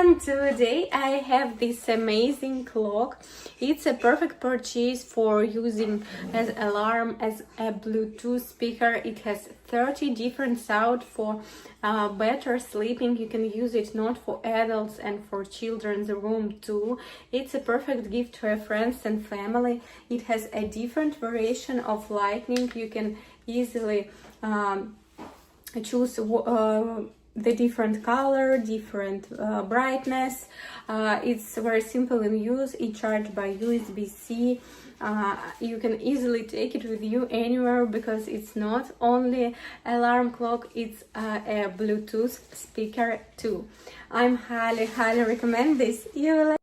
everyone! Today I have this amazing clock. It's a perfect purchase for using as alarm, as a Bluetooth speaker. It has 30 different sounds for better sleeping. You can use it not for adults and for children's room too. It's a perfect gift to friends and family. It has a different variation of lighting. You can easily choose the different color, different brightness. It's very simple in use. It's charged by USB-C. You can easily take it with you anywhere because it's not only alarm clock, it's a Bluetooth speaker too. I'm highly recommend this. You will